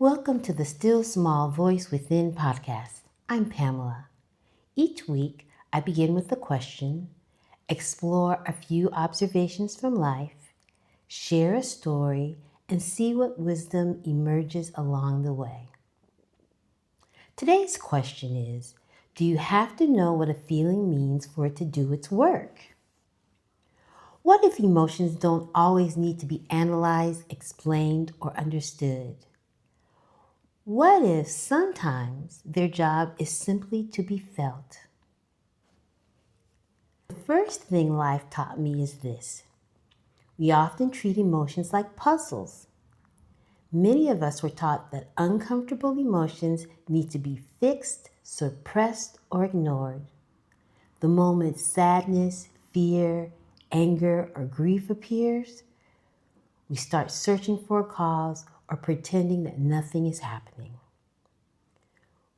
Welcome to the Still Small Voice Within podcast. I'm Pamela. Each week, I begin with a question, explore a few observations from life, share a story, and see what wisdom emerges along the way. Today's question is, do you have to know what a feeling means for it to do its work? What if emotions don't always need to be analyzed, explained, or understood? What if sometimes their job is simply to be felt? The first thing life taught me is this. We often treat emotions like puzzles. Many of us were taught that uncomfortable emotions need to be fixed, suppressed, or ignored. The moment sadness, fear, anger, or grief appears, we start searching for a cause or pretending that nothing is happening.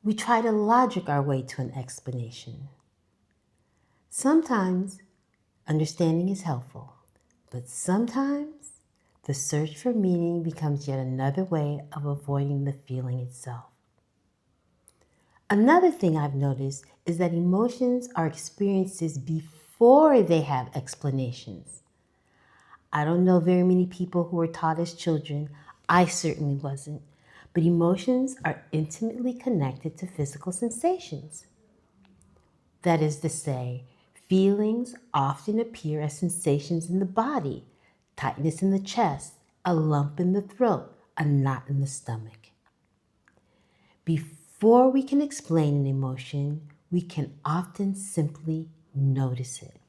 We try to logic our way to an explanation. Sometimes understanding is helpful, but sometimes the search for meaning becomes yet another way of avoiding the feeling itself. Another thing I've noticed is that emotions are experiences before they have explanations. I don't know very many people who were taught as children. I certainly wasn't. But emotions are intimately connected to physical sensations. That is to say, feelings often appear as sensations in the body, tightness in the chest, a lump in the throat, a knot in the stomach. Before we can explain an emotion, we can often simply notice it.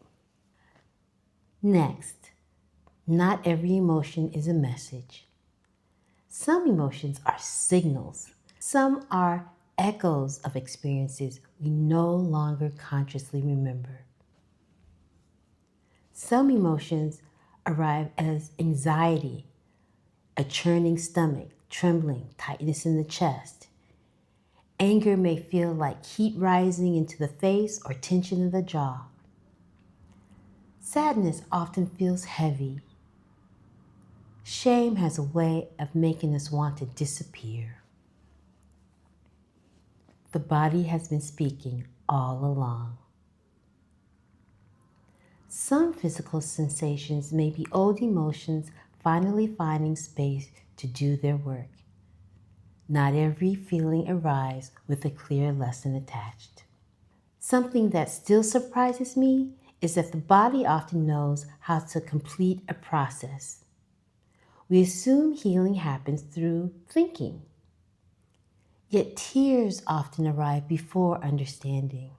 Next, not every emotion is a message. Some emotions are signals. Some are echoes of experiences we no longer consciously remember. Some emotions arrive as anxiety, a churning stomach, trembling, tightness in the chest. Anger may feel like heat rising into the face or tension in the jaw. Sadness often feels heavy. Shame has a way of making us want to disappear. The body has been speaking all along. Some physical sensations may be old emotions finally finding space to do their work. Not every feeling arrives with a clear lesson attached. Something that still surprises me is that the body often knows how to complete a process. We assume healing happens through thinking. Yet tears often arrive before understanding.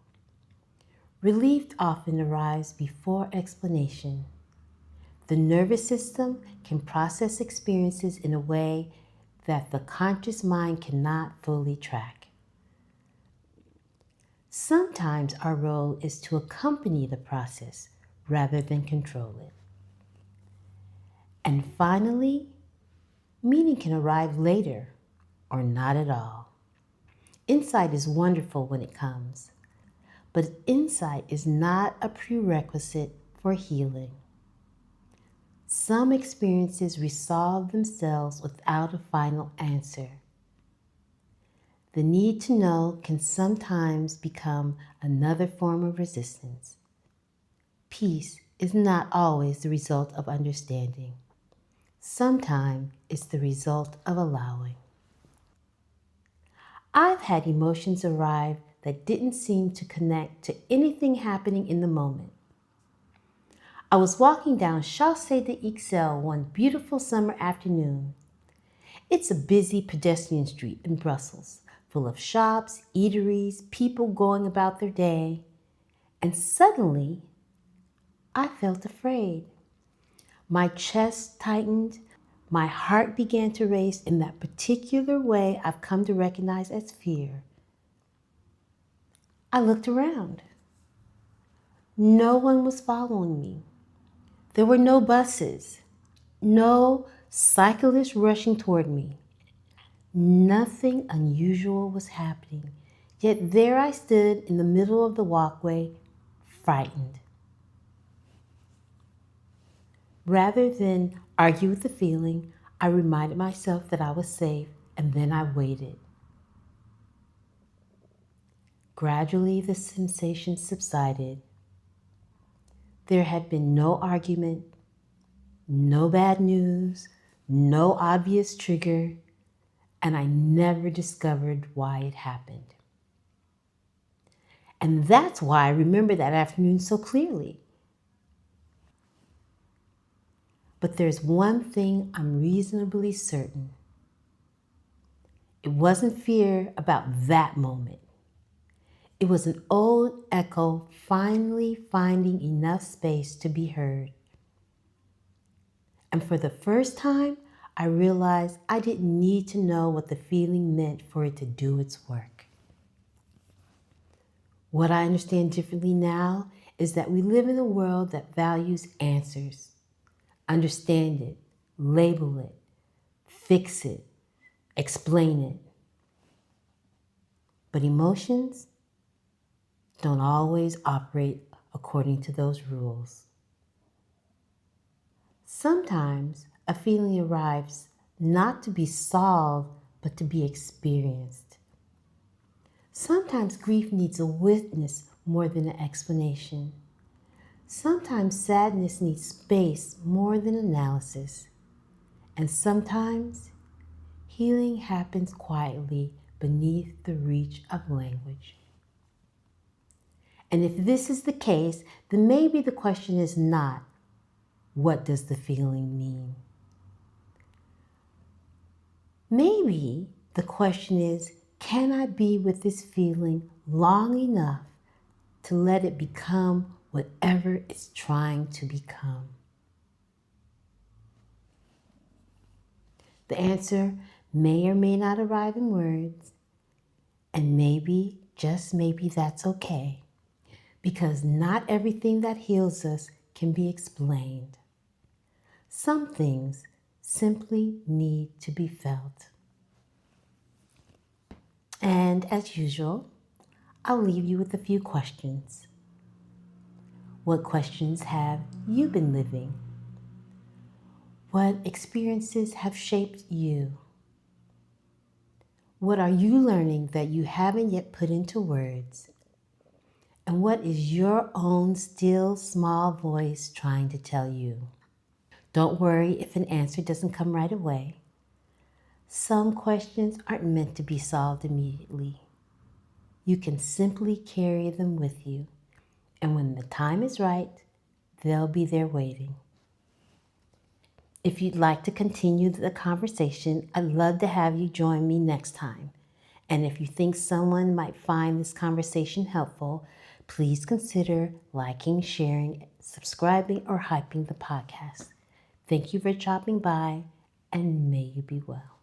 Relief often arrives before explanation. The nervous system can process experiences in a way that the conscious mind cannot fully track. Sometimes our role is to accompany the process rather than control it. And finally, meaning can arrive later or not at all. Insight is wonderful when it comes, but insight is not a prerequisite for healing. Some experiences resolve themselves without a final answer. The need to know can sometimes become another form of resistance. Peace is not always the result of understanding. Sometimes it's the result of allowing. I've had emotions arrive that didn't seem to connect to anything happening in the moment. I was walking down Chaussée d'Ixelles one beautiful summer afternoon. It's a busy pedestrian street in Brussels, full of shops, eateries, people going about their day. And suddenly, I felt afraid. My chest tightened. My heart began to race in that particular way I've come to recognize as fear. I looked around. No one was following me. There were no buses, no cyclists rushing toward me. Nothing unusual was happening, yet there I stood in the middle of the walkway, frightened. Rather than argue with the feeling, I reminded myself that I was safe, and then I waited. Gradually, the sensation subsided. There had been no argument, no bad news, no obvious trigger, and I never discovered why it happened. And that's why I remember that afternoon so clearly. But there's one thing I'm reasonably certain. It wasn't fear about that moment. It was an old echo finally finding enough space to be heard. And for the first time, I realized I didn't need to know what the feeling meant for it to do its work. What I understand differently now is that we live in a world that values answers. Understand it, label it, fix it, explain it. But emotions don't always operate according to those rules. Sometimes a feeling arrives not to be solved, but to be experienced. Sometimes grief needs a witness more than an explanation. Sometimes sadness needs space more than analysis. And sometimes healing happens quietly beneath the reach of language. And if this is the case, then maybe the question is not, what does the feeling mean? Maybe the question is, can I be with this feeling long enough to let it become whatever it's trying to become? The answer may or may not arrive in words, and maybe, just maybe, that's okay, because not everything that heals us can be explained. Some things simply need to be felt. And as usual, I'll leave you with a few questions. What questions have you been living? What experiences have shaped you? What are you learning that you haven't yet put into words? And what is your own still small voice trying to tell you? Don't worry if an answer doesn't come right away. Some questions aren't meant to be solved immediately. You can simply carry them with you, and when the time is right, they'll be there waiting. If you'd like to continue the conversation, I'd love to have you join me next time. And if you think someone might find this conversation helpful, please consider liking, sharing, subscribing, or hyping the podcast. Thank you for dropping by, and may you be well.